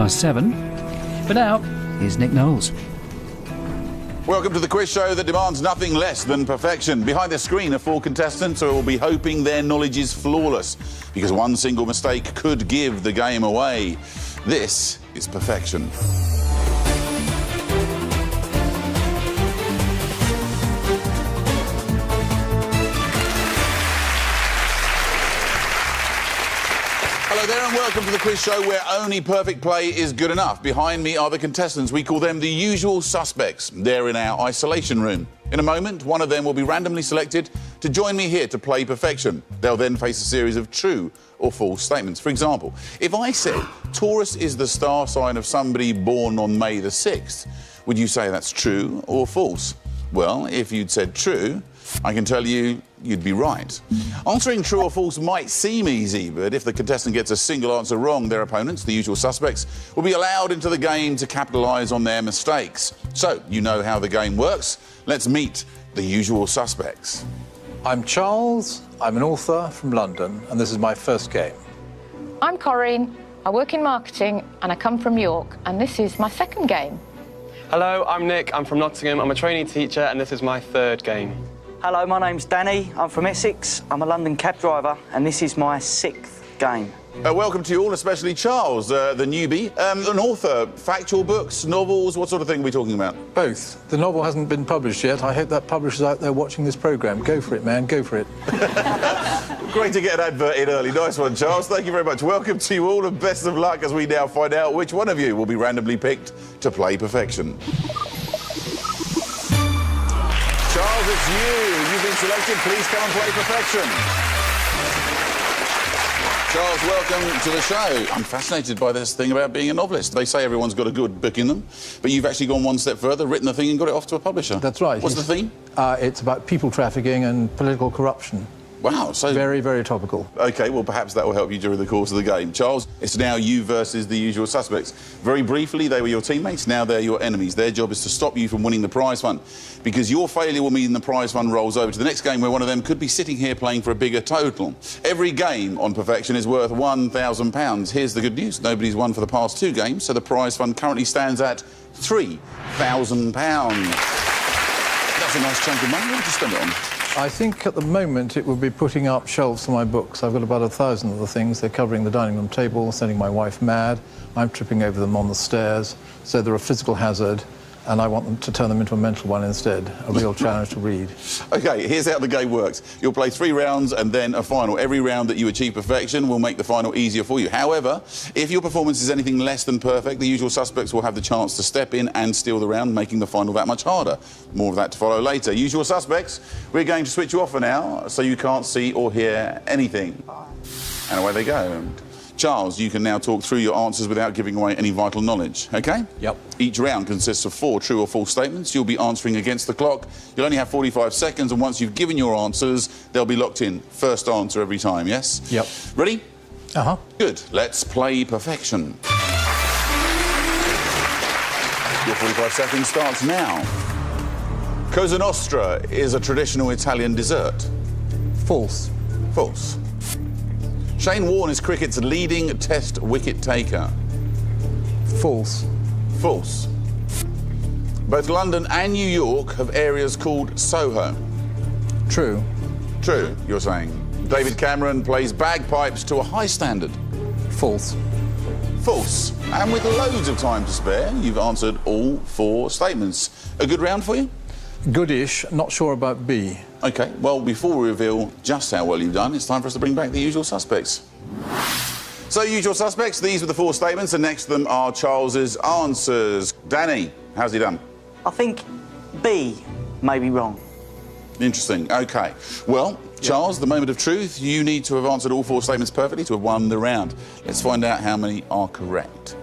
7:30. But now, here's Nick Knowles. Welcome to the quiz show that demands nothing less than perfection. Behind the screen are 4 contestants who will be hoping their knowledge is flawless, because one single mistake could give the game away. This is perfection. Hello there and welcome to the quiz show where only perfect play is good enough. Behind me are the contestants. We call them the usual suspects. They're in our isolation room. In a moment, one of them will be randomly selected to join me here to play perfection. They'll then face a series of true or false statements. For example, if I said Taurus is the star sign of somebody born on May the 6th, would you say that's true or false? Well, if you'd said true, I can tell you you'd be right. Answering true or false might seem easy, but if the contestant gets a single answer wrong, their opponents, the usual suspects, will be allowed into the game to capitalise on their mistakes. So, you know how the game works. Let's meet the usual suspects. I'm Charles, I'm an author from London, and this is my first game. I'm Corinne, I work in marketing and I come from York, and this is my second game. Hello, I'm Nick, I'm from Nottingham, I'm a trainee teacher and this is my third game. Hello, my name's Danny, I'm from Essex, I'm a London cab driver and this is my 6th game. Welcome to you all, especially Charles, the newbie. An author, factual books, novels, what sort of thing are we talking about? Both. The novel hasn't been published yet. I hope that publisher's out there watching this programme. Go for it, man, go for it. Great to get an advert in early. Nice one, Charles. Thank you very much. Welcome to you all and best of luck as we now find out which one of you will be randomly picked to play perfection. Charles, it's you. You've been selected. Please come and play perfection. Charles, welcome to the show. I'm fascinated by this thing about being a novelist. They say everyone's got a good book in them, but you've actually gone one step further, written the thing and got it off to a publisher. That's right. What's the theme? It's about people trafficking and political corruption. Wow, so... Very, very topical. OK, well, perhaps that will help you during the course of the game. Charles, it's now you versus the usual suspects. Very briefly, they were your teammates, now they're your enemies. Their job is to stop you from winning the prize fund, because your failure will mean the prize fund rolls over to the next game where one of them could be sitting here playing for a bigger total. Every game on perfection is worth £1,000. Here's the good news. Nobody's won for the past 2 games, so the prize fund currently stands at £3,000. That's a nice chunk of money. What would you spend it on? I think at the moment it would be putting up shelves for my books. I've got about 1,000 of the things. They're covering the dining room table, sending my wife mad. I'm tripping over them on the stairs. So they're a physical hazard, and I want them to turn them into a mental one instead. A real challenge to read. OK, here's how the game works. You'll play 3 rounds and then a final. Every round that you achieve perfection will make the final easier for you. However, if your performance is anything less than perfect, the usual suspects will have the chance to step in and steal the round, making the final that much harder. More of that to follow later. Usual suspects, we're going to switch you off for now, so you can't see or hear anything. And away they go. Charles, you can now talk through your answers without giving away any vital knowledge, OK? Yep. Each round consists of 4 true or false statements. You'll be answering against the clock. You'll only have 45 seconds, and once you've given your answers, they'll be locked in. First answer every time, yes? Yep. Ready? Uh-huh. Good. Let's play perfection. Your 45 seconds starts now. Cosa Nostra is a traditional Italian dessert. False. False. Shane Warne is cricket's leading test wicket taker. False. False. Both London and New York have areas called Soho. True. True, you're saying. David Cameron plays bagpipes to a high standard. False. False. And with loads of time to spare, you've answered all 4 statements. A good round for you? Goodish, not sure about B. OK, well, before we reveal just how well you've done, it's time for us to bring back the usual suspects. So, usual suspects, these were the 4 statements, and next to them are Charles's answers. Danny, how's he done? I think B may be wrong. Interesting. OK. Well, Charles, the moment of truth, you need to have answered all 4 statements perfectly to have won the round. Let's find out how many are correct.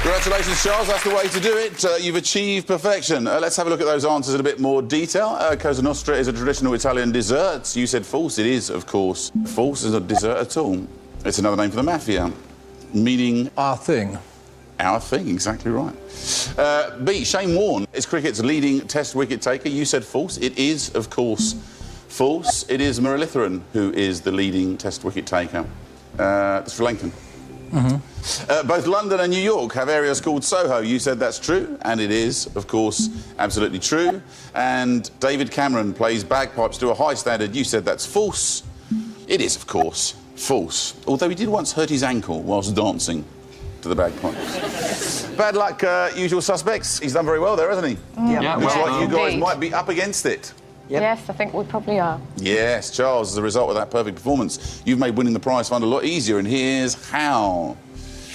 Congratulations, Charles. That's the way to do it. You've achieved perfection. Let's have a look at those answers in a bit more detail. Cosa Nostra is a traditional Italian dessert. You said false. It is, of course. False is a dessert at all. It's another name for the mafia, meaning... Our thing. Our thing, exactly right. B, Shane Warne is cricket's leading test wicket taker. You said false. It is, of course, false. It is Muralitharan who is the leading test wicket taker. The Sri Lankan. Both London and New York have areas called Soho. You said that's true, and it is, of course, absolutely true. And David Cameron plays bagpipes to a high standard. You said that's false. It is, of course, false. Although he did once hurt his ankle whilst dancing to the bagpipes. Bad luck, usual suspects. He's done very well there, hasn't he? Yeah. Looks like you guys Indeed. might be up against it. Yep. Yes, I think we probably are. Yes, Charles, as a result of that perfect performance, you've made winning the prize fund a lot easier, and here's how.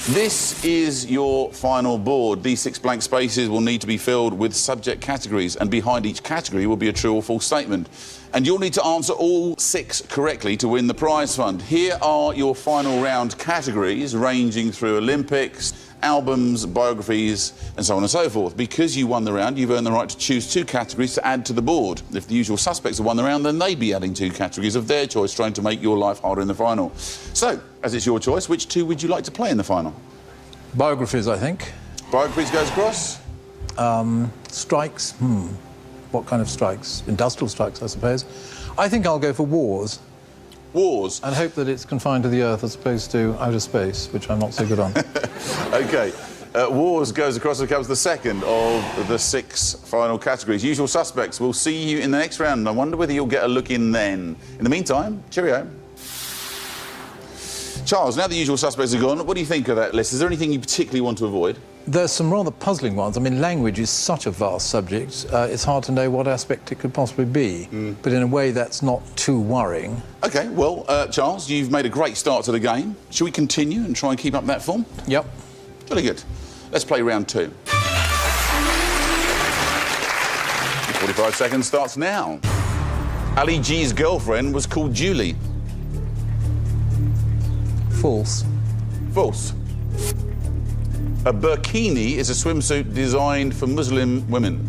This is your final board. These 6 blank spaces will need to be filled with subject categories, and behind each category will be a true or false statement. And you'll need to answer all 6 correctly to win the prize fund. Here are your final round categories, ranging through Olympics, albums, biographies, and so on and so forth. Because you won the round, you've earned the right to choose 2 categories to add to the board. If the usual suspects have won the round, then they'd be adding 2 categories of their choice, trying to make your life harder in the final. So, as it's your choice, which 2 would you like to play in the final? Biographies, I think. Biographies goes across. Strikes, what kind of strikes? Industrial strikes, I suppose. I think I'll go for wars Wars. and hope that it's confined to the Earth as opposed to outer space, which I'm not so good on. OK. Wars goes across and becomes the second of the 6 final categories. Usual suspects. We'll see you in the next round. I wonder whether you'll get a look in then. In the meantime, cheerio. Charles, now the usual suspects are gone, what do you think of that list? Is there anything you particularly want to avoid? There's some rather puzzling ones. I mean, language is such a vast subject. It's hard to know what aspect it could possibly be. But in a way, that's not too worrying. OK, well, Charles, you've made a great start to the game. Shall we continue and try and keep up that form? Yep. Jolly good. Let's play round 2. 45 seconds starts now. Ali G's girlfriend was called Julie. False. False. A burkini is a swimsuit designed for Muslim women.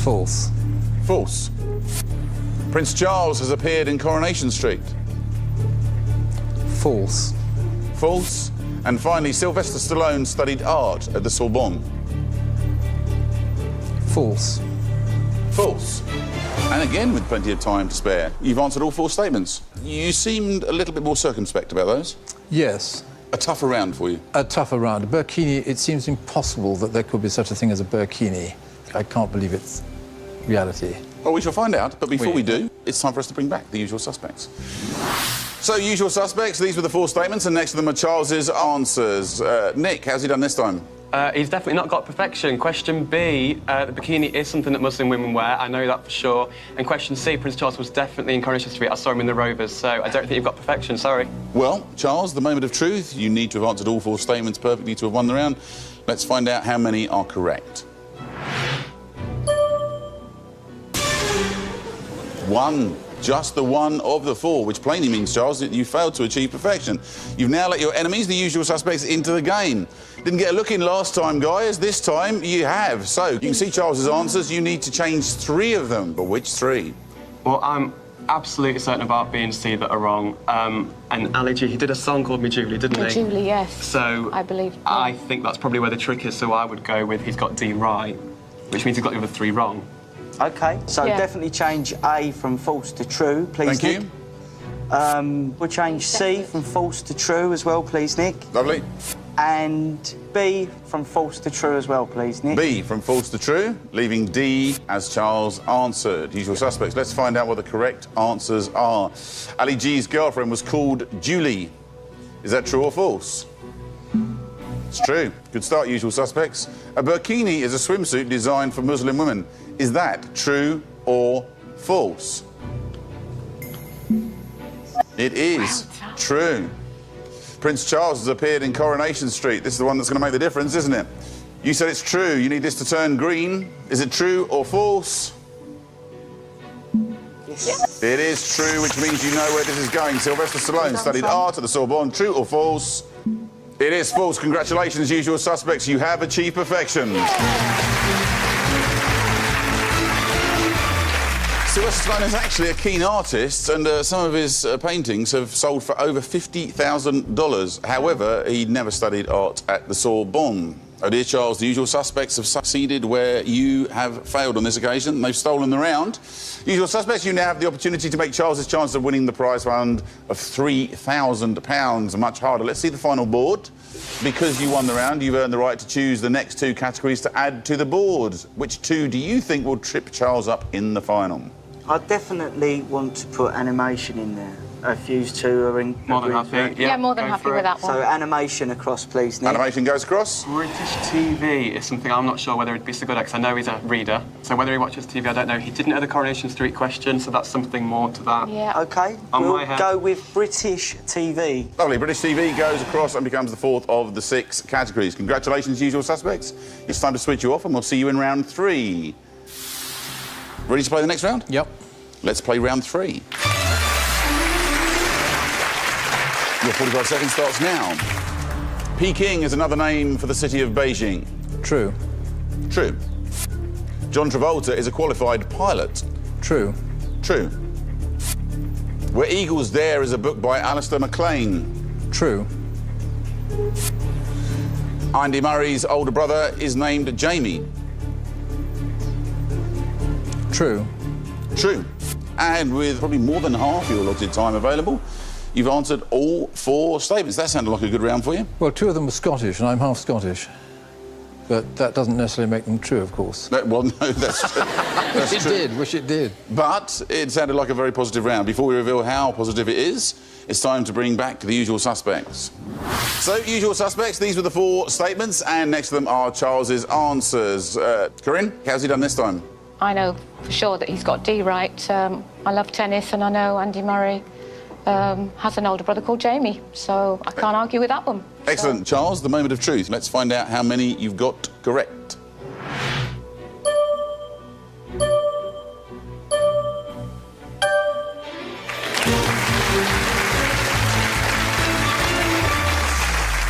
False. False. Prince Charles has appeared in Coronation Street. False. False. And finally, Sylvester Stallone studied art at the Sorbonne. False. False. And again, with plenty of time to spare, you've answered all 4 statements. You seemed a little bit more circumspect about those. Yes. A tougher round for you. A tougher round. A burkini, it seems impossible that there could be such a thing as a burkini. I can't believe it's reality. Well, we shall find out, but before Oui. we do, it's time for us to bring back the usual suspects. So, usual suspects, these were the 4 statements, and next to them are Charles's answers. Nick, how's he done this time? He's definitely not got perfection. Question B, the bikini is something that Muslim women wear. I know that for sure. And question C, Prince Charles was definitely in Coronation Street. I saw him in the Rovers, so I don't think you've got perfection, sorry. Well, Charles, the moment of truth. You need to have answered all 4 statements perfectly to have won the round. Let's find out how many are correct. 1. Just the 1 of the 4, which plainly means, Charles, that you failed to achieve perfection. You've now let your enemies, the usual suspects, into the game. Didn't get a look in last time, guys. This time, you have. So, you can see Charles's answers. You need to change 3 of them. But which 3? Well, I'm absolutely certain about B and C that are wrong. And Ali G, he did a song called Me Julie, didn't he? Julie, yes. So, I believe. I think that's probably where the trick is, so I would go with he's got D right, which means he's got the other 3 wrong. OK, so Yeah. definitely change A from false to true, please, Thank Nick. you. We'll change C from false to true as well, please, Nick. Lovely. And B from false to true as well, please, Nick. B from false to true, leaving D as Charles answered. Usual suspects. Let's find out what the correct answers are. Ali G's girlfriend was called Julie. Is that true or false? It's true. Good start, usual suspects. A burkini is a swimsuit designed for Muslim women. Is that true or false? It is true. Prince Charles has appeared in Coronation Street. This is the one that's going to make the difference, isn't it? You said it's true. You need this to turn green. Is it true or false? Yes. It is true, which means you know where this is going. Sylvester Stallone studied art at the Sorbonne. True or false? It is false. Congratulations, usual suspects. You have achieved perfection. Sylvester Stallone is actually a keen artist, and some of his paintings have sold for over $50,000. However, he never studied art at the Sorbonne. Oh dear, Charles, the usual suspects have succeeded where you have failed on this occasion. They've stolen the round. Usual suspects, you now have the opportunity to make Charles's chance of winning the prize fund of £3,000 much harder. Let's see the final board. Because you won the round, you've earned the right to choose the next two categories to add to the board. Which two do you think will trip Charles up in the final? I definitely want to put animation in there. If you two are in... More than happy. Yeah, more than happy with that one. So animation across, please, Nick. Animation goes across. British TV is something I'm not sure whether it'd be so good at, because I know he's a reader. So whether he watches TV, I don't know. He didn't know the Coronation Street question, so that's something more to that. Yeah. OK, we'll go with British TV. Lovely. British TV goes across and becomes the fourth of the 6 categories. Congratulations, usual suspects. It's time to switch you off, and we'll see you in round 3. Ready to play the next round? Yep. Let's play round 3. Your 45 seconds starts now. Peking is another name for the city of Beijing. True. True. John Travolta is a qualified pilot. True. True. Where Eagles Dare is a book by Alistair MacLean. True. Andy Murray's older brother is named Jamie. True. True. And with probably more than half your allotted time available, you've answered all 4 statements. That sounded like a good round for you. Well, 2 of them were Scottish, and I'm half Scottish. But that doesn't necessarily make them true, of course. Well, no, that's true. That's Wish it did, wish it did. But it sounded like a very positive round. Before we reveal how positive it is, it's time to bring back the usual suspects. So, usual suspects, these were the 4 statements, and next to them are Charles's answers. Corinne, how's he done this time? I know for sure that he's got D right. I love tennis, and I know Andy Murray has an older brother called Jamie, so I can't argue with that one. Excellent. So. Charles, the moment of truth. Let's find out how many you've got correct.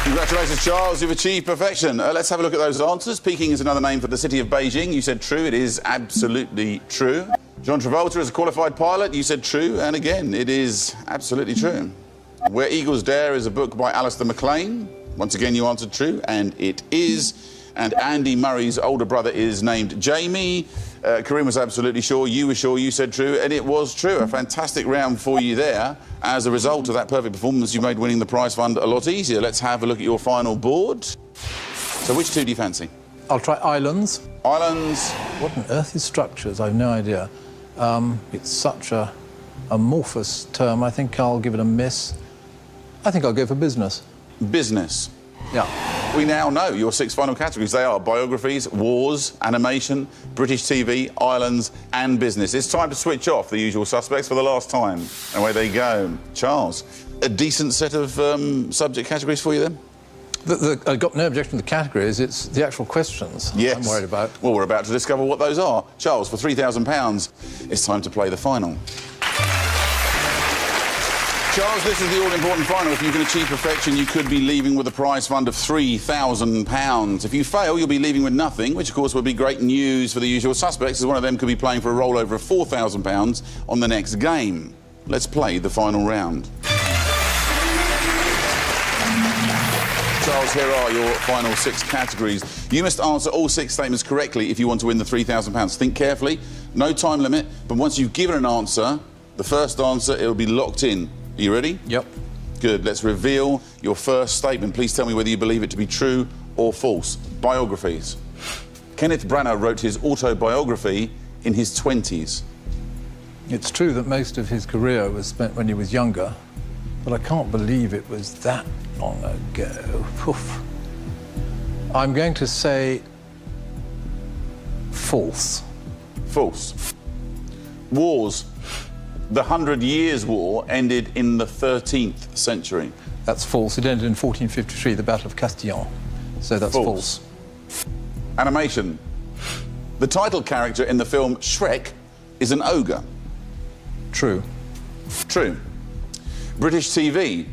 Congratulations, Charles. You've achieved perfection. Let's have a look at those answers. Peking is another name for the city of Beijing. You said true. It is absolutely true. John Travolta is a qualified pilot. You said true. And again, it is absolutely true. Where Eagles Dare is a book by Alistair MacLean. Once again, you answered true. And it is. And Andy Murray's older brother is named Jamie. Corinne was absolutely sure. You were sure. You said true. And it was true. A fantastic round for you there. As a result of that perfect performance, you made winning the prize fund a lot easier. Let's have a look at your final board. So which 2 do you fancy? I'll try islands. Islands. What on earth is structures? I've no idea. It's such a amorphous term. I think I'll give it a miss. I think I'll go for business. Business. Yeah. We now know your 6 final categories. They are biographies, wars, animation, British TV, islands and business. It's time to switch off the usual suspects for the last time. Away they go. Charles, a decent set of subject categories for you then? I've got no objection to the categories. It's the actual questions yes. I'm worried about. Well, we're about to discover what those are. Charles, for £3,000, it's time to play the final. Charles, this is the all-important final. If you can achieve perfection, you could be leaving with a prize fund of £3,000. If you fail, you'll be leaving with nothing, which, of course, would be great news for the usual suspects, as one of them could be playing for a rollover of £4,000 on the next game. Let's play the final round. Charles, here are your final 6 categories. You must answer all 6 statements correctly if you want to win the £3,000. Think carefully, no time limit, but once you've given an answer, the first answer, it'll be locked in. Are you ready? Yep. Good. Let's reveal your first statement. Please tell me whether you believe it to be true or false. Biographies. Kenneth Branagh wrote his autobiography in his 20s. It's true that most of his career was spent when he was younger, but I can't believe it was that long ago. Poof. I'm going to say false. False. Wars. The 100 Years' War ended in the 13th century. That's false. It ended in 1453, the Battle of Castillon. So that's false. Animation. The title character in the film Shrek is an ogre. True. True. British TV.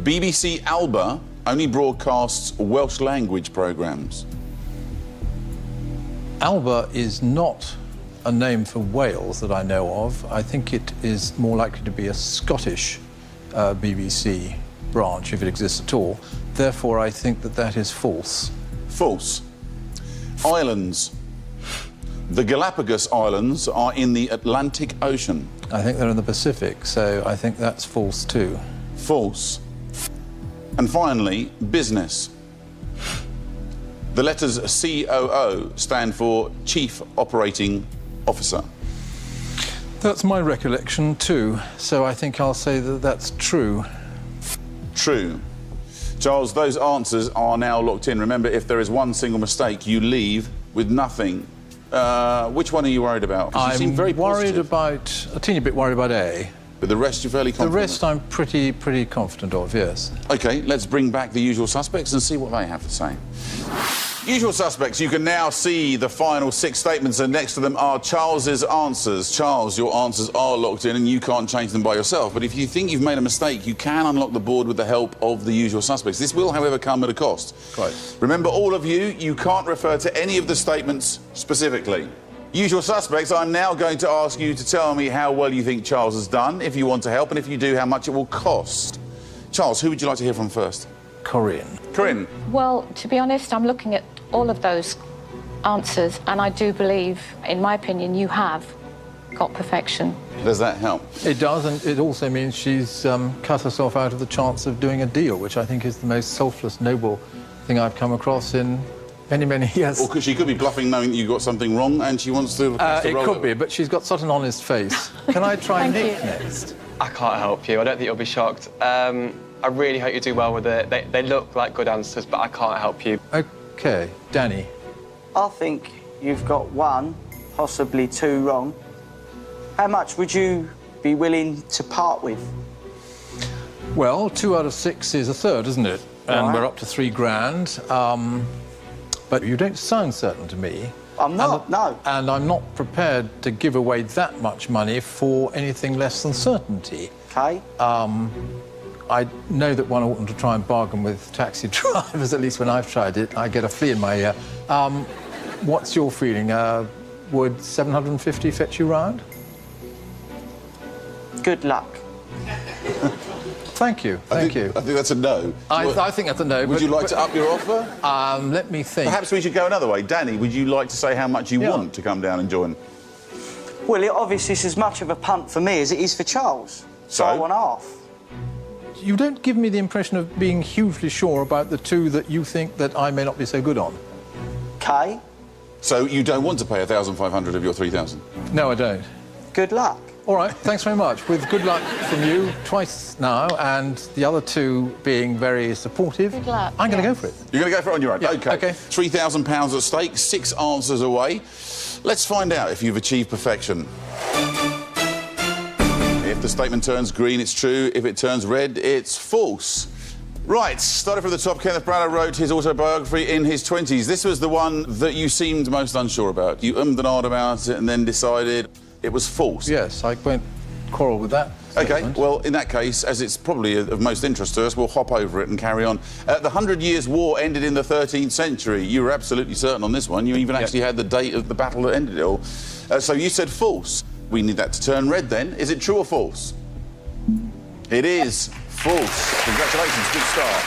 BBC Alba only broadcasts Welsh language programmes. Alba is not a name for Wales that I know of. I think it is more likely to be a Scottish BBC branch, if it exists at all. Therefore, I think that that is false. False. Islands. The Galapagos Islands are in the Atlantic Ocean. I think they're in the Pacific, so I think that's false too. False. And finally, business. The letters COO stand for Chief Operating Officer. That's my recollection too, so I think I'll say that that's true. True. Charles, those answers are now locked in. Remember, if there is one single mistake, you leave with nothing. Which one are you worried about? 'Cause you seem very worried positive. about, a teeny bit worried about A. But the rest you're fairly confident. The rest I'm pretty confident of, yes. OK, let's bring back the usual suspects and see what they have to say. Usual suspects, you can now see the final 6 statements, and next to them are Charles's answers. Charles, your answers are locked in and you can't change them by yourself. But if you think you've made a mistake, you can unlock the board with the help of the usual suspects. This will, however, come at a cost. Right. Remember, all of you, you can't refer to any of the statements specifically. Usual suspects, I'm now going to ask you to tell me how well you think Charles has done, if you want to help, and if you do, how much it will cost. Charles, who would you like to hear from first? Corinne. Corinne. Well, to be honest, I'm looking at all of those answers, and I do believe, in my opinion, you have got perfection. Does that help? It does, and it also means she's cut herself out of the chance of doing a deal, which I think is the most selfless, noble thing I've come across in many years. Or she could be bluffing, knowing that you got something wrong, and she wants to... It could be, but she's got such an honest face. Can I try Nick next? I can't help you. I don't think you'll be shocked. I really hope you do well with it. They look like good answers, but I can't help you. OK, Danny. I think you've got 1, possibly 2 wrong. How much would you be willing to part with? Well, 2 out of 6 is a third, isn't it? And Right. we're up to 3 grand. But you don't sound certain to me. I'm not, no. And I'm not prepared to give away that much money for anything less than certainty. OK. I know that one oughtn't to try and bargain with taxi drivers, at least when I've tried it. I get a flea in my ear. What's your feeling? Would 750 fetch you round? Good luck. Thank you, thank you. I think that's a no. I think that's a no. Would you like to up your offer? Let me think. Perhaps we should go another way. Danny, would you like to say how much you Yeah. want to come down and join? Well, obviously, it's as much of a punt for me as it is for Charles. So So? I want half. You don't give me the impression of being hugely sure about the 2 that you think that I may not be so good on. OK. So you don't want to pay 1,500 of your 3,000? No, I don't. Good luck. All right, thanks very much. With good luck from you twice now, and the other 2 being very supportive, Good luck, I'm going to yes. go for it. You're going to go for it on your own? Yeah, OK. OK. £3,000 at stake, 6 answers away. Let's find out if you've achieved perfection. If the statement turns green, it's true. If it turns red, it's false. Right, starting from the top, Kenneth Branagh wrote his autobiography in his 20s. This was the one that you seemed most unsure about. You ummed and ahed about it and then decided it was false. Yes, I won't quarrel with that. OK, statement. well, in that case, as it's probably of most interest to us, we'll hop over it and carry on. The 100 Years' War ended in the 13th century. You were absolutely certain on this one. You even actually had the date of the battle that ended it all. So you said false. We need that to turn red then. Is it true or false? It is false. Congratulations, good start.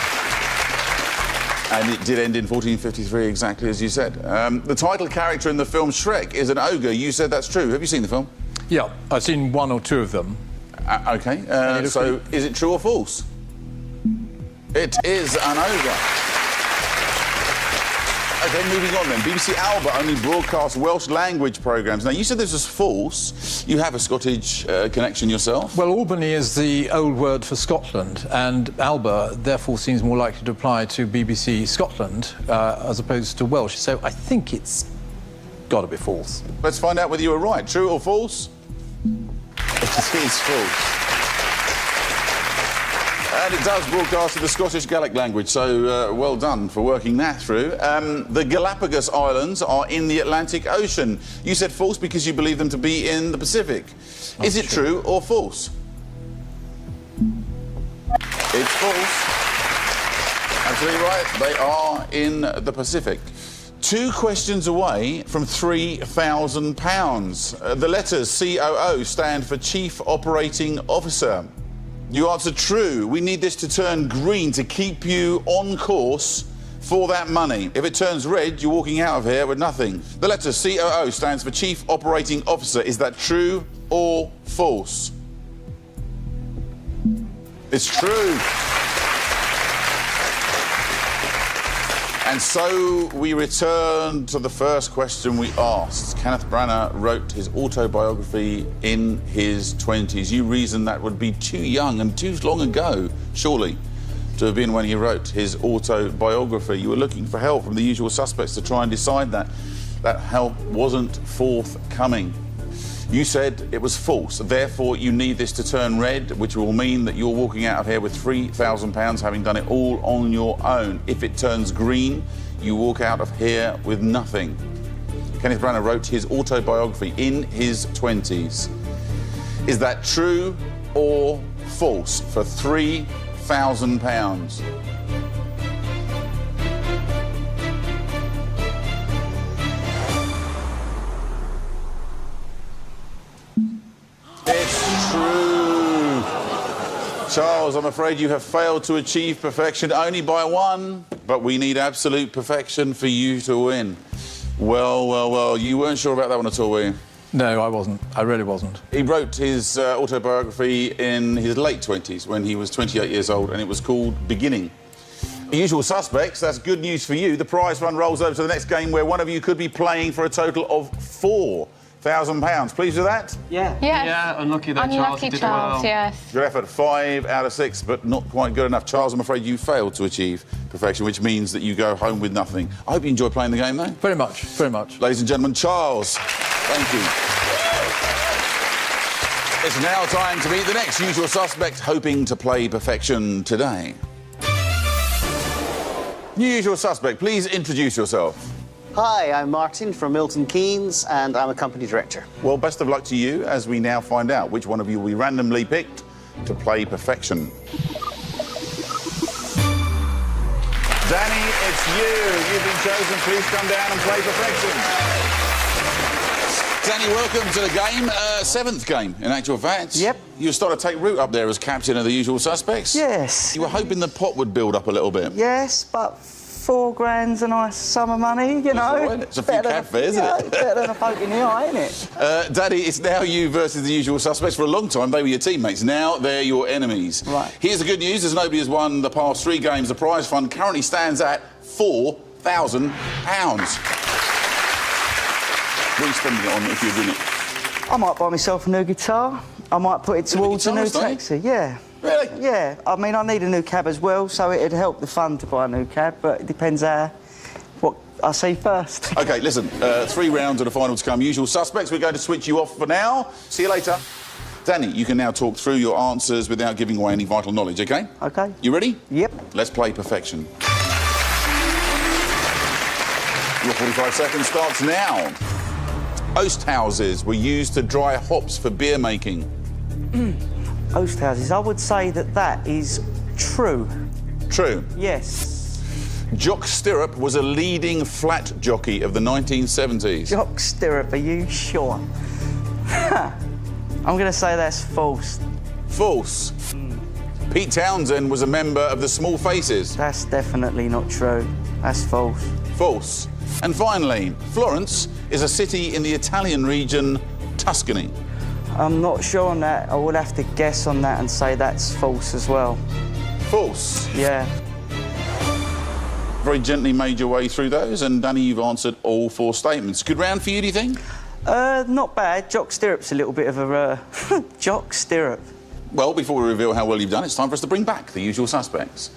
And it did end in 1453, exactly as you said. The title character in the film Shrek is an ogre. You said that's true. Have you seen the film? Yeah, I've seen 1 or 2 of them. OK, so is it true or false? It is an ogre. OK, moving on then. BBC Alba only broadcasts Welsh language programmes. Now, you said this was false. You have a Scottish connection yourself. Well, Albany is the old word for Scotland, and Alba therefore seems more likely to apply to BBC Scotland as opposed to Welsh. So I think it's got to be false. Let's find out whether you were right. True or false? It is false. And it does broadcast in the Scottish Gaelic language, so well done for working that through. The Galapagos Islands are in the Atlantic Ocean. You said false because you believe them to be in the Pacific. Is it true or false? It's false. Absolutely right. They are in the Pacific. 2 questions away from £3,000. The letters COO stand for Chief Operating Officer. You answered true. We need this to turn green to keep you on course for that money. If it turns red, you're walking out of here with nothing. The letter COO stands for Chief Operating Officer. Is that true or false? It's true. And so we return to the first question we asked. Kenneth Branagh wrote his autobiography in his 20s. You reasoned that would be too young and too long ago, surely, to have been when he wrote his autobiography. You were looking for help from the usual suspects to try and decide that. That help wasn't forthcoming. You said it was false, therefore you need this to turn red, which will mean that you're walking out of here with £3,000, having done it all on your own. If it turns green, you walk out of here with nothing. Kenneth Branagh wrote his autobiography in his 20s. Is that true or false for £3,000? It's true. Charles, I'm afraid you have failed to achieve perfection only by 1, but we need absolute perfection for you to win. Well, you weren't sure about that one at all, were you? No, I wasn't. I really wasn't. He wrote his autobiography in his late 20s, when he was 28 years old, and it was called Beginning. The usual suspects, that's good news for you. The prize fund rolls over to the next game, where one of you could be playing for a total of £4,000. Pleased with that? Yeah. Yes. Yeah, unlucky there, Charles. Unlucky You did Charles, well. yes. Good effort, 5 out of 6, but not quite good enough. Charles, I'm afraid you failed to achieve perfection, which means that you go home with nothing. I hope you enjoy playing the game, though. Very much, very much. Ladies and gentlemen, Charles, thank you. It's now time to meet the next usual suspect hoping to play perfection today. New usual suspect, please introduce yourself. Hi, I'm Martin from Milton Keynes, and I'm a company director. Well, best of luck to you as we now find out which one of you will be randomly picked to play perfection. Danny, it's you. You've been chosen. Please come down and play perfection. Danny, welcome to the game. 7th game, in actual fact. Yep. You started to take root up there as captain of the usual suspects. Yes. You were hoping the pot would build up a little bit. Yes, but £4,000's a nice sum of money, you know. all right. It's a few cab fares, isn't it? Better than a poke in the eye, isn't it? Daddy, it's now you versus the usual suspects. For a long time, they were your teammates. Now they're your enemies. Right. Here's the good news. As nobody has won the past 3 games, the prize fund currently stands at £4,000. What are you spending it on if you win it? I might buy myself a new guitar. I might put it towards a new guitarist, are you? taxi. Yeah. Really? Yeah. I mean, I need a new cab as well, so it'd help the fund to buy a new cab, but it depends what I see first. OK, listen, 3 rounds of the final to come. Usual suspects, we're going to switch you off for now. See you later. Danny, you can now talk through your answers without giving away any vital knowledge, OK? OK. You ready? Yep. Let's play perfection. Your 45 seconds starts now. Oast houses were used to dry hops for beer making. Oast houses. I would say that is true. True. Yes. Jock Stirrup was a leading flat jockey of the 1970s. Jock Stirrup, are you sure? I'm going to say that's false. False. Pete Townsend was a member of the Small Faces. That's definitely not true. That's false. False. And finally, Florence is a city in the Italian region Tuscany. I'm not sure on that. I would have to guess on that and say that's false as well. False. Yeah. Very gently made your way through those, and Danny, you've answered all 4 statements. Good round for you, do you think? Not bad. Jock Stirrup's a little bit of a... Jock Stirrup. Well, before we reveal how well you've done, it's time for us to bring back the usual suspects.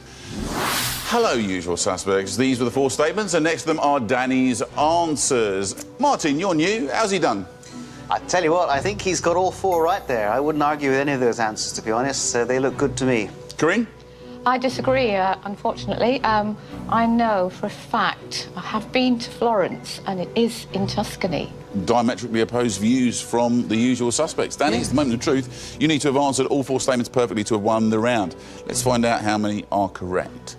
Hello, usual suspects. These were the 4 statements, and next to them are Danny's answers. Martin, you're new. How's he done? I tell you what, I think he's got all 4 right there. I wouldn't argue with any of those answers, to be honest. They look good to me. Corinne? I disagree, unfortunately. I know for a fact I have been to Florence, and it is in Tuscany. Diametrically opposed views from the usual suspects. Danny, it's the moment of truth. You need to have answered all 4 statements perfectly to have won the round. Let's find out how many are correct.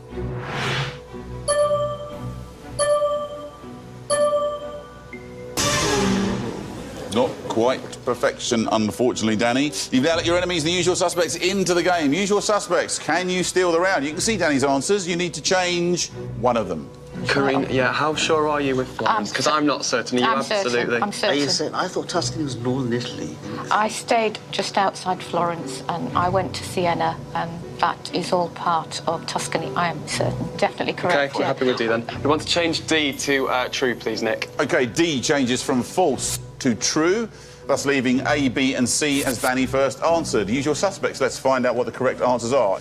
Not quite perfection, unfortunately, Danny. You've now let your enemies, the usual suspects, into the game. Usual suspects, can you steal the round? You can see Danny's answers. You need to change one of them. Corinne, yeah, how sure are you with Florence? Because I'm not certain. Are you absolutely? I'm certain. Are you certain? I thought Tuscany was northern Italy. I stayed just outside Florence and I went to Siena, and that is all part of Tuscany. I am certain. Definitely correct. Okay, we're happy with D then. We want to change D to true, please, Nick. OK, D changes from false to true, thus leaving A, B and C as Danny first answered. Usual suspects, let's find out what the correct answers are.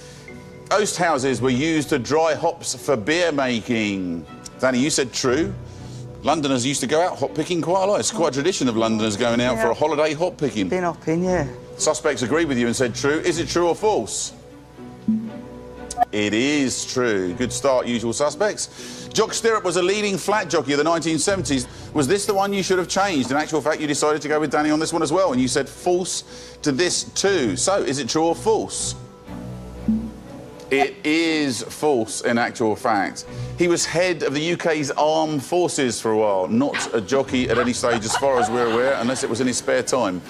Oast houses were used to dry hops for beer making. Danny, you said true. Londoners used to go out hop picking quite a lot. It's quite a tradition of Londoners going out for a holiday hop picking. Been hopping, yeah. Suspects agreed with you and said true. Is it true or false? It is true. Good start, usual suspects. Jock Stirrup was a leading flat jockey of the 1970s. Was this the one you should have changed? In actual fact, you decided to go with Danny on this one as well, and you said false to this too. So, is it true or false? It is false, in actual fact. He was head of the UK's armed forces for a while, not a jockey at any stage as far as we're aware, unless it was in his spare time.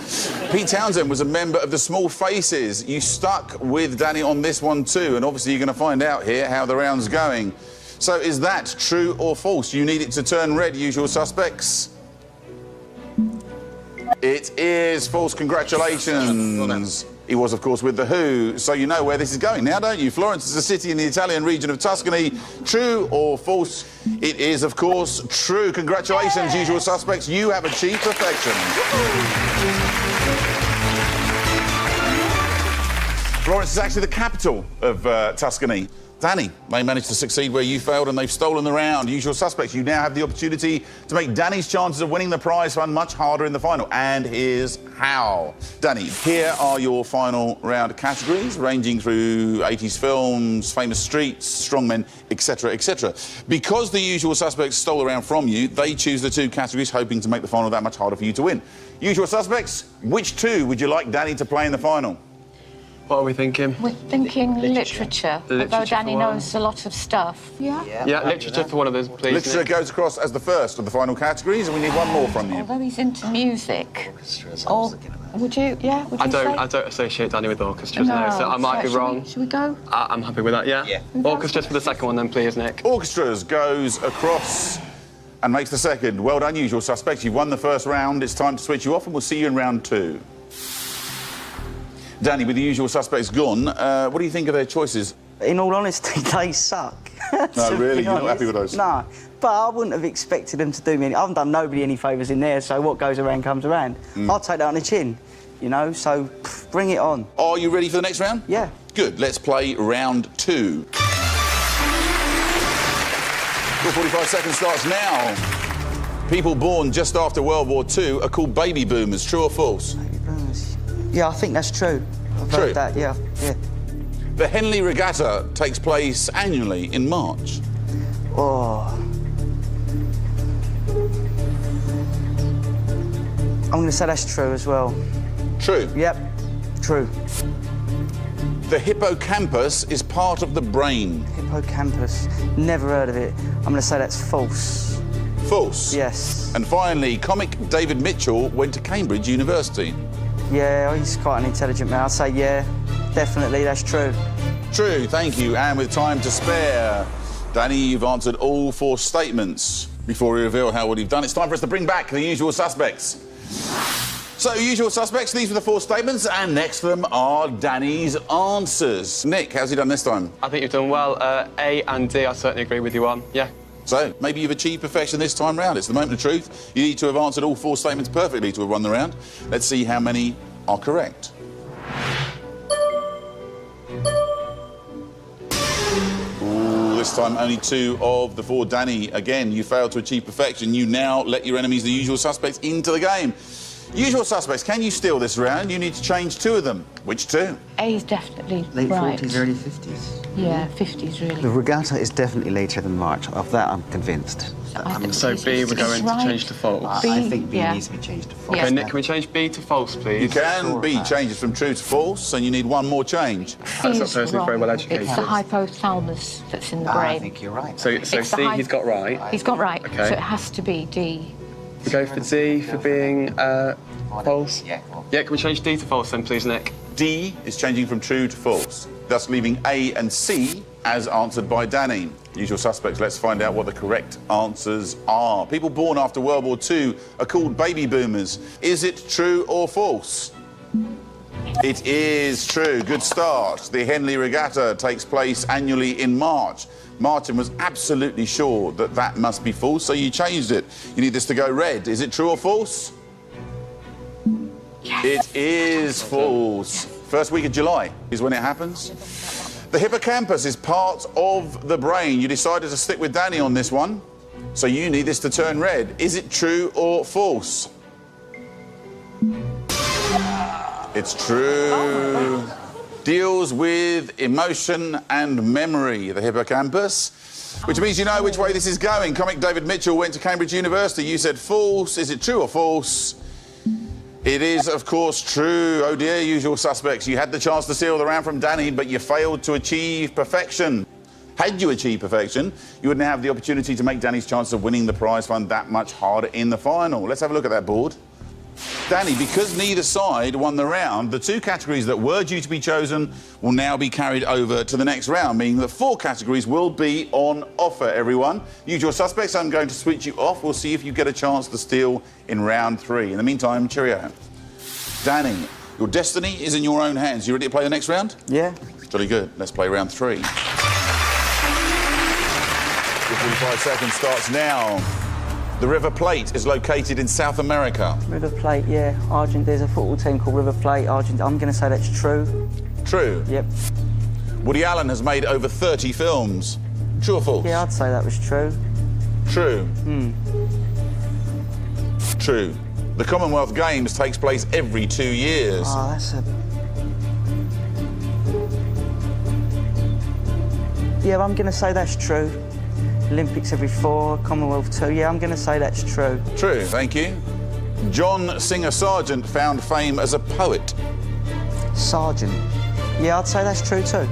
Pete Townsend was a member of the Small Faces. You stuck with Danny on this one too, and obviously you're going to find out here how the round's going. So is that true or false? You need it to turn red, usual suspects. It is false. Congratulations. He was, of course, with The Who, so you know where this is going now, don't you? Florence is a city in the Italian region of Tuscany. True or false? It is, of course, true. Congratulations, usual suspects. You have achieved perfection. Florence is actually the capital of Tuscany. Danny, they managed to succeed where you failed and they've stolen the round. Usual suspects, you now have the opportunity to make Danny's chances of winning the prize fund much harder in the final. And here's how. Danny, here are your final round categories, ranging through 80s films, famous streets, strongmen, etc., etc. Because the usual suspects stole the round from you, they choose the two categories, hoping to make the final that much harder for you to win. Usual suspects, which two would you like Danny to play in the final? What are we thinking? We're thinking literature, although Danny knows a lot of stuff. Yeah? Yeah, literature for one of those, please. Literature Nick. goes across as the first of the final categories, and we need one more from you. Although he's into music. Or would you, yeah? Would you say? I don't associate Danny with orchestras, no, so I might be wrong. Should we go? I'm happy with that, yeah? Yeah. Orchestras for the second one then, please, Nick. Orchestras goes across and makes the second. Well done, usual suspects. You've won the first round. It's time to switch you off, and we'll see you in round two. Danny, with the usual suspects gone, what do you think of their choices? In all honesty, they suck. No, really? You're not happy with those? No, but I wouldn't have expected them to do me any... I haven't done nobody any favours in there, so what goes around comes around. I'll take that on the chin, you know, so bring it on. Are you ready for the next round? Yeah. Good. Let's play round two. Your 45 seconds starts now. People born just after World War II are called baby boomers. True or false? Yeah, I think that's true. I've heard that, yeah. The Henley Regatta takes place annually in March. Oh. I'm going to say that's true as well. True. Yep, true. The hippocampus is part of the brain. Hippocampus. Never heard of it. I'm going to say that's false. False? Yes. And finally, comic David Mitchell went to Cambridge University. Yeah, he's quite an intelligent man. I'd say, yeah, definitely, that's true. True, thank you. And with time to spare, Danny, you've answered all four statements. Before we reveal how well you've done, it's time for us to bring back the usual suspects. So, usual suspects, these were the four statements, and next to them are Danny's answers. Nick, how's he done this time? I think you've done well. A and D, I certainly agree with you on. Yeah. So, maybe you've achieved perfection this time round. It's the moment of truth. You need to have answered all four statements perfectly to have won the round. Let's see how many are correct. Ooh, this time only two of the four. Danny, again, you failed to achieve perfection. You now let your enemies, the usual suspects, into the game. Usual suspects, can you steal this round? You need to change two of them. Which two? A is definitely Late right. 40s, early 50s. Yeah, 50s really. The regatta is definitely later than March. Of that, I'm convinced. So B, we're going to change to false. I think B yeah. needs to be changed to false. Yeah. Okay, Nick, can we change B to false, please? You can. B changes from true to false, and you need one more change. That's not Is personally very wrong. well educated. It's the hypothalamus that's in the I brain. think you're right. So It's the C, he's got right. He's got right. Okay. So it has to be D. We go for D for being false. Yeah, come on. Yeah, can we change D to false then, please, Nick? D is changing from true to false, thus leaving A and C as answered by Danny. Usual suspects, let's find out what the correct answers are. People born after World War II are called baby boomers. Is it true or false? It is true. Good start. The Henley Regatta takes place annually in March. Martin was absolutely sure that that must be false, so you changed it. You need this to go red. Is it true or false? Yes. It is false. First week of July is when it happens. The hippocampus is part of the brain. You decided to stick with Danny on this one, so you need this to turn red. Is it true or false? It's true. Deals with emotion and memory, the hippocampus, which means you know which way this is going. Comic David Mitchell went to Cambridge University. You said false. Is it true or false? It is, of course, true. Oh dear, usual suspects. You had the chance to steal the round from Danny, but you failed to achieve perfection. Had you achieved perfection, you would now have the opportunity to make Danny's chance of winning the prize fund that much harder in the final. Let's have a look at that board. Danny, because neither side won the round, the two categories that were due to be chosen will now be carried over to the next round, meaning that 4 categories will be on offer, everyone. Usual suspects, I'm going to switch you off. We'll see if you get a chance to steal in round 3. In the meantime, cheerio. Danny, your destiny is in your own hands. You ready to play the next round? Yeah. Jolly good. Let's play round 3. 45 seconds starts now. The River Plate is located in South America. River Plate, yeah. There's a football team called River Plate, Argentina. I'm going to say that's true. True? Yep. Woody Allen has made over 30 films. True or false? Yeah, I'd say that was true. True. True. The Commonwealth Games takes place every 2 years. Oh, that's a... Yeah, I'm going to say that's true. Olympics every 4, Commonwealth 2. Yeah, I'm going to say that's true. True, thank you. John Singer Sargent found fame as a poet. Sargent. Yeah, I'd say that's true too.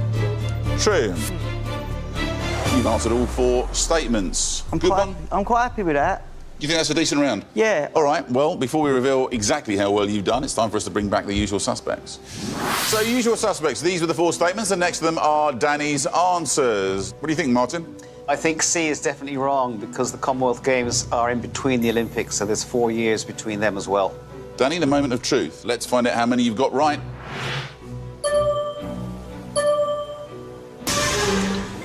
True. You've answered all 4 statements. I'm quite happy with that. Do you think that's a decent round? Yeah. All right, well, before we reveal exactly how well you've done, it's time for us to bring back the usual suspects. So, usual suspects, these were the 4 statements, and next to them are Danny's answers. What do you think, Martin? I think C is definitely wrong because the Commonwealth Games are in between the Olympics, so there's 4 years between them as well. Danny, the moment of truth. Let's find out how many you've got right.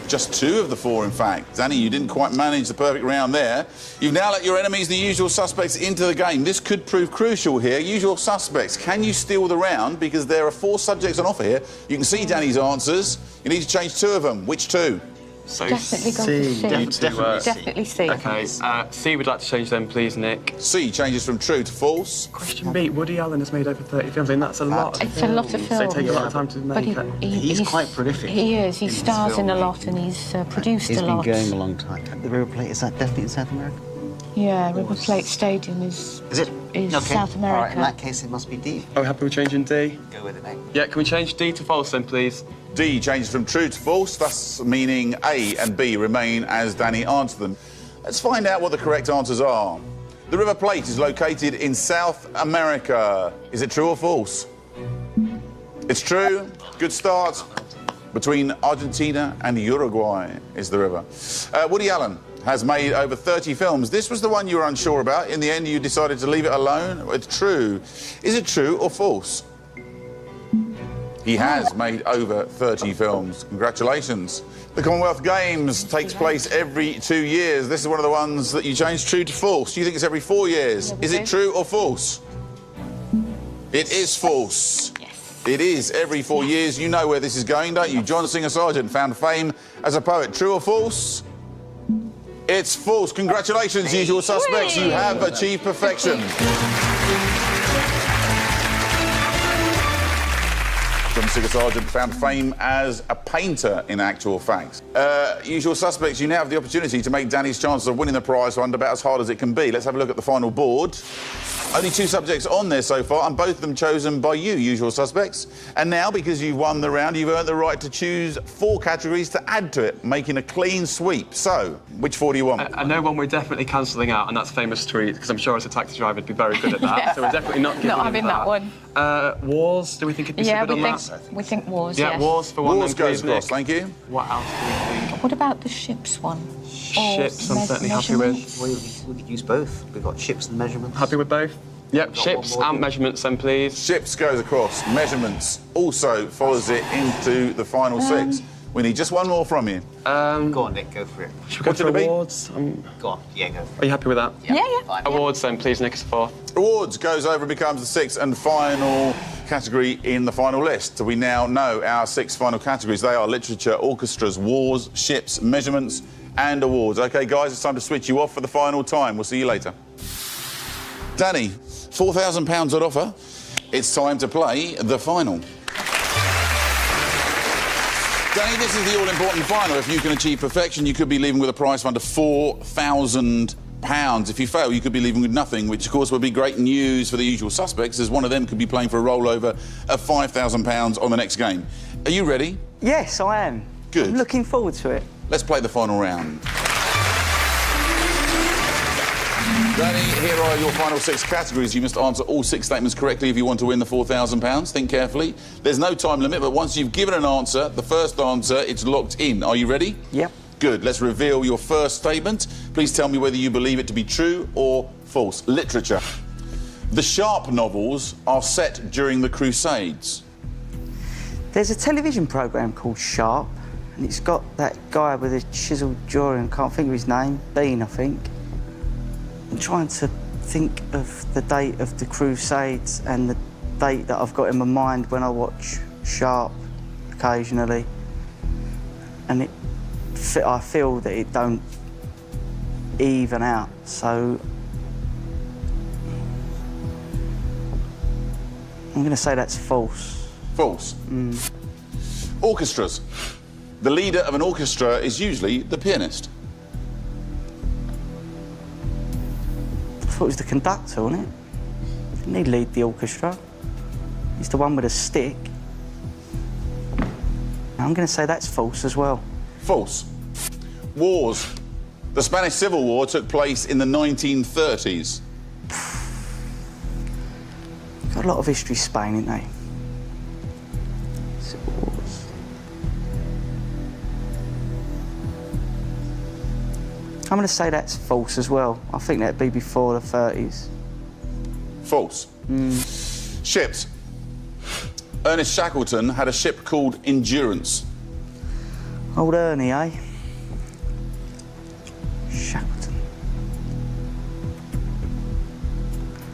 Just 2 of the 4, in fact. Danny, you didn't quite manage the perfect round there. You've now let your enemies, the usual suspects, into the game. This could prove crucial here. Usual suspects, can you steal the round? Because there are 4 subjects on offer here. You can see Danny's answers. You need to change 2 of them. Which 2? So Definitely go for C. Definitely C. OK, C would like to change them, please, Nick. C changes from true to false. Question B, Woody Allen has made over 30 films, and that's a lot. It's a lot of films. They take a lot of time to make it. He's quite prolific. He is. He stars in a lot and he's produced a lot. He's been going a long time. The River Plate, is that definitely in South America? Yeah, River Plate Stadium is it? Is okay. South America. All right, in that case, it must be D. Oh, happy with changing D? Go with it, mate. Yeah, can we change D to false then, please? D changes from true to false, thus meaning A and B remain as Danny answered them. Let's find out what the correct answers are. The River Plate is located in South America. Is it true or false? It's true. Good start. Between Argentina and Uruguay is the river. Woody Allen has made over 30 films. This was the one you were unsure about. In the end, you decided to leave it alone. It's true. Is it true or false? He has made over 30 films. Congratulations. The Commonwealth Games takes place every 2 years. This is one of the ones that you changed true to false. Do you think it's every 4 years? Is it true or false? It is false. Yes. It is every 4 years. You know where this is going, don't you? John Singer Sargent found fame as a poet. True or false? It's false. Congratulations, usual suspects. You have achieved perfection. John Singer Sargent found fame as a painter, in actual fact. Usual suspects, you now have the opportunity to make Danny's chances of winning the prize fund about as hard as it can be. Let's have a look at the final board. Only 2 subjects on there so far, and both of them chosen by you, usual suspects. And now, because you've won the round, you've earned the right to choose 4 categories to add to it, making a clean sweep. So, which 4 do you want? I know one we're definitely cancelling out, and that's famous street, because I'm sure as a taxi driver would be very good at that. Yeah. So we're definitely not giving Not having that one. Wars, do we think it'd be so good on that? We think wars, Yeah, yes. Wars for one. Wars then, goes please, across, Nick. thank you. What else do we think? What about the ships one? Ships, I'm certainly happy with. We could use both. We've got ships and measurements. Happy with both? Yep, Got ships one more, and measurements then, please. Ships goes across. Measurements also follows it into the final 6. We need just one more from you. Go on, Nick, go for it. Should we go What for should it be? awards? Go on, yeah, go for Are you happy with that? Yeah. Fine. Awards then, please, Nick, as 4th. Awards goes over and becomes the 6th and final category in the final list. So we now know our 6 final categories. They are literature, orchestras, wars, ships, measurements, and awards. OK, guys, it's time to switch you off for the final time. We'll see you later. Danny, £4,000 on offer. It's time to play the final. Danny, this is the all-important final. If you can achieve perfection, you could be leaving with a prize fund of £4,000. If you fail, you could be leaving with nothing, which, of course, would be great news for the usual suspects, as one of them could be playing for a rollover of £5,000 on the next game. Are you ready? Yes, I am. Good. I'm looking forward to it. Let's play the final round. Danny, here are your final 6 categories. You must answer all 6 statements correctly if you want to win the £4,000. Think carefully. There's no time limit, but once you've given an answer, the first answer, it's locked in. Are you ready? Yep. Good. Let's reveal your first statement. Please tell me whether you believe it to be true or false. Literature. The Sharpe novels are set during the Crusades. There's a television programme called Sharpe, and it's got that guy with a chiseled jaw, and I can't think of his name. Bean, I think. I'm trying to think of the date of the Crusades and the date that I've got in my mind when I watch Sharpe occasionally, and I feel that it don't even out. So I'm going to say that's false. False. Orchestras. The leader of an orchestra is usually the pianist. I thought it was the conductor, wasn't it? Didn't he lead the orchestra? He's the one with a stick. I'm going to say that's false as well. False. Wars. The Spanish Civil War took place in the 1930s. Got a lot of history, Spain, ain't they? Civil Wars. I'm going to say that's false as well. I think that'd be before the 30s. False. Ships. Ernest Shackleton had a ship called Endurance. Old Ernie, eh? Shackleton.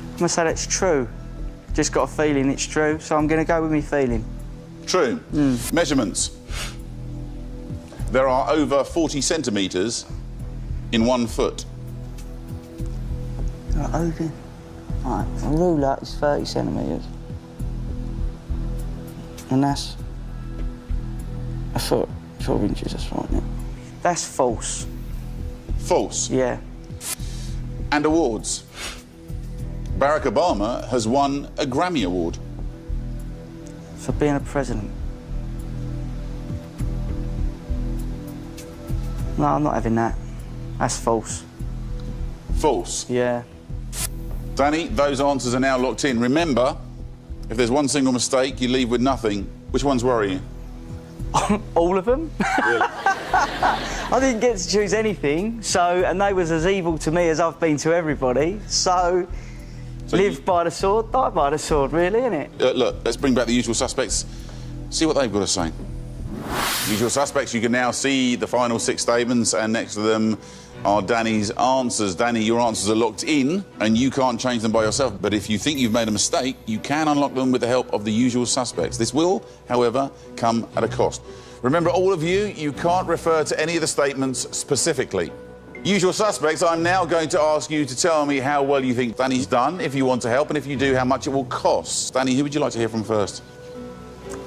I'm going to say that's true. Just got a feeling it's true, so I'm going to go with me feeling. True. Measurements. There are over 40 centimetres in 1 foot. Okay. Right, a ruler is 30 centimetres. And that's a foot, 12 inches, that's right, isn't it? That's false. False. Yeah. And awards. Barack Obama has won a Grammy Award. For being a president. No, I'm not having that. That's false. False. Yeah. Danny, those answers are now locked in. Remember, if there's one single mistake, you leave with nothing. Which ones worry you? All of them? Really? I didn't get to choose anything, and they was as evil to me as I've been to everybody. So live by the sword, die by the sword, really, innit? Look, let's bring back the usual suspects. See what they've got to say. Usual suspects, you can now see the final 6 statements, and next to them are Danny's answers. Danny, your answers are locked in, and you can't change them by yourself. But if you think you've made a mistake, you can unlock them with the help of the usual suspects. This will, however, come at a cost. Remember, all of you, you can't refer to any of the statements specifically. Usual suspects, I'm now going to ask you to tell me how well you think Danny's done, if you want to help, and if you do, how much it will cost. Danny, who would you like to hear from first?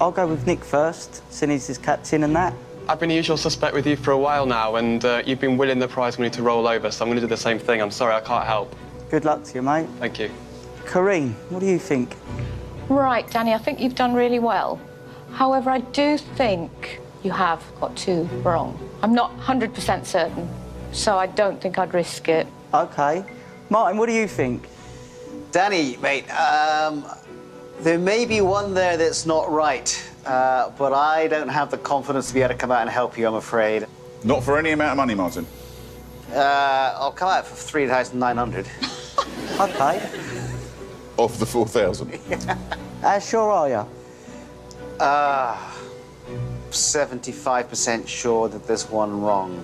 I'll go with Nick first, since he's his captain and that. I've been a usual suspect with you for a while now, and you've been winning the prize money to roll over, so I'm going to do the same thing. I'm sorry, I can't help. Good luck to you, mate. Thank you. Corinne, what do you think? Right, Danny, I think you've done really well. However, I do think you have got 2 wrong. I'm not 100% certain, so I don't think I'd risk it. OK. Martin, what do you think? Danny, mate, there may be one there that's not right, but I don't have the confidence to be able to come out and help you, I'm afraid. Not for any amount of money, Martin. I'll come out for 3,900. OK. Off the 4,000. How sure are you? 75% sure that there's one wrong.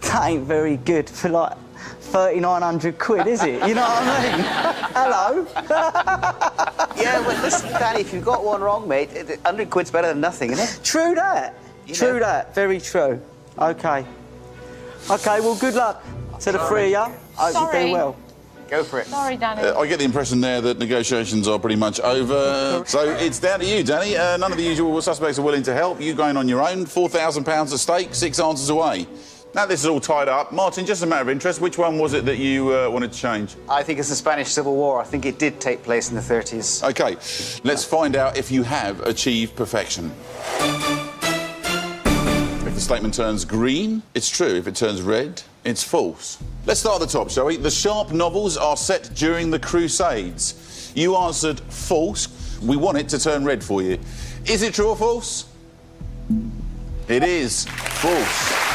That ain't very good for, like, 3,900 quid, is it? You know what I mean? Hello? Yeah, well, listen, Danny, if you've got one wrong, mate, 100 quid's better than nothing, isn't it? True that. True that. Very true. OK. OK, well, good luck to the 3 of you. Hope you do well. Go for it. Sorry, Danny. I get the impression there that negotiations are pretty much over. So it's down to you, Danny. None of the usual suspects are willing to help. You going on your own. £4,000 at stake, 6 answers away. Now this is all tied up. Martin, just a matter of interest, which one was it that you wanted to change? I think it's the Spanish Civil War. I think it did take place in the 30s. OK, let's find out if you have achieved perfection. If the statement turns green, it's true. If it turns red, it's false. Let's start at the top, shall we? The Sharpe novels are set during the Crusades. You answered false. We want it to turn red for you. Is it true or false? It is false.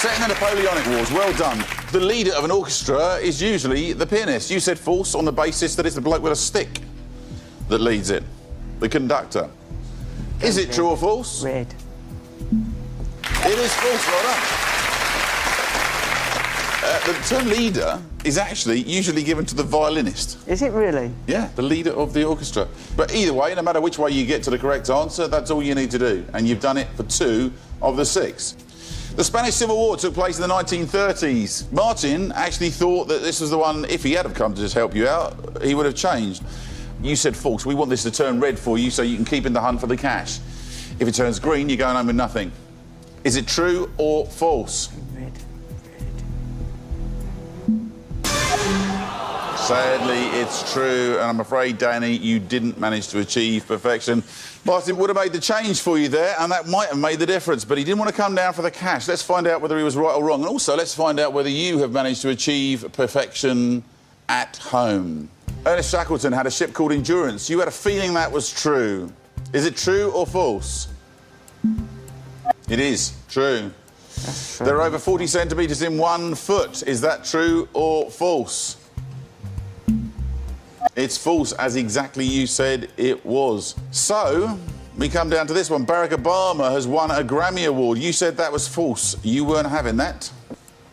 Set in the Napoleonic Wars, well done. The leader of an orchestra is usually the pianist. You said false on the basis that it's the bloke with a stick that leads it, the conductor. Is it true or false? Red. It is false, well done. The term leader is actually usually given to the violinist. Is it really? Yeah, the leader of the orchestra. But either way, no matter which way you get to the correct answer, that's all you need to do. And you've done it for 2 of the 6. The Spanish Civil War took place in the 1930s. Martin actually thought that this was the one, if he had have come to just help you out, he would have changed. You said false. We want this to turn red for you so you can keep in the hunt for the cash. If it turns green, you're going home with nothing. Is it true or false? Red. Sadly, it's true, and I'm afraid, Danny, you didn't manage to achieve perfection. Martin would have made the change for you there, and that might have made the difference, but he didn't want to come down for the cash. Let's find out whether he was right or wrong, and also let's find out whether you have managed to achieve perfection at home. Ernest Shackleton had a ship called Endurance. You had a feeling that was true. Is it true or false? It is true. That's true. There are over 40 centimetres in 1 foot. Is that true or false? It's false, as exactly you said it was. So, we come down to this one. Barack Obama has won a Grammy Award. You said that was false. You weren't having that.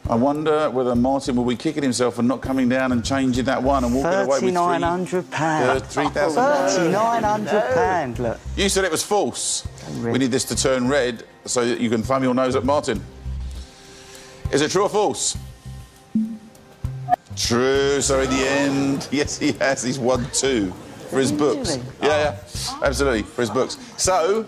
I wonder whether Martin will be kicking himself and not coming down and changing that one and walking away with £3,900. £3,900, look. You said it was false. Red. We need this to turn red so that you can thumb your nose at Martin. Is it true or false? True. So in the end, yes, he has. He's won 2 for his books. Really? Yeah, absolutely, for his books. So,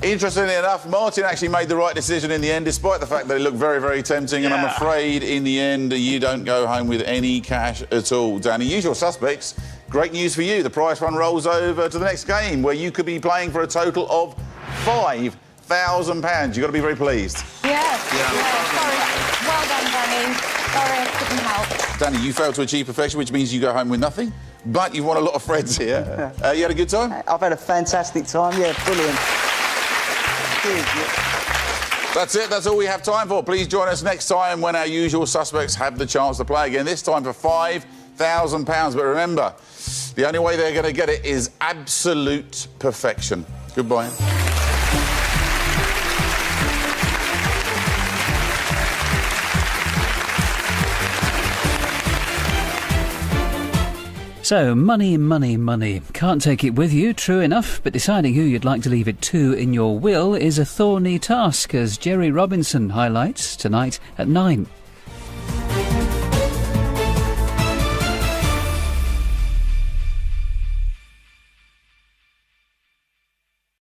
interestingly enough, Martin actually made the right decision in the end, despite the fact that it looked very, very tempting. And I'm afraid, in the end, you don't go home with any cash at all. Danny, usual suspects. Great news for you. The prize fund rolls over to the next game, where you could be playing for a total of £5,000. You've got to be very pleased. Yes. Sorry. Well done, Danny. Sorry, I couldn't help. Danny, you failed to achieve perfection, which means you go home with nothing. But you've won a lot of friends here. You had a good time? I've had a fantastic time, yeah, brilliant. That's it, that's all we have time for. Please join us next time when our usual suspects have the chance to play again, this time for £5,000. But remember, the only way they're going to get it is absolute perfection. Goodbye. So, money, money, money. Can't take it with you, true enough, but deciding who you'd like to leave it to in your will is a thorny task, as Jerry Robinson highlights tonight at 9.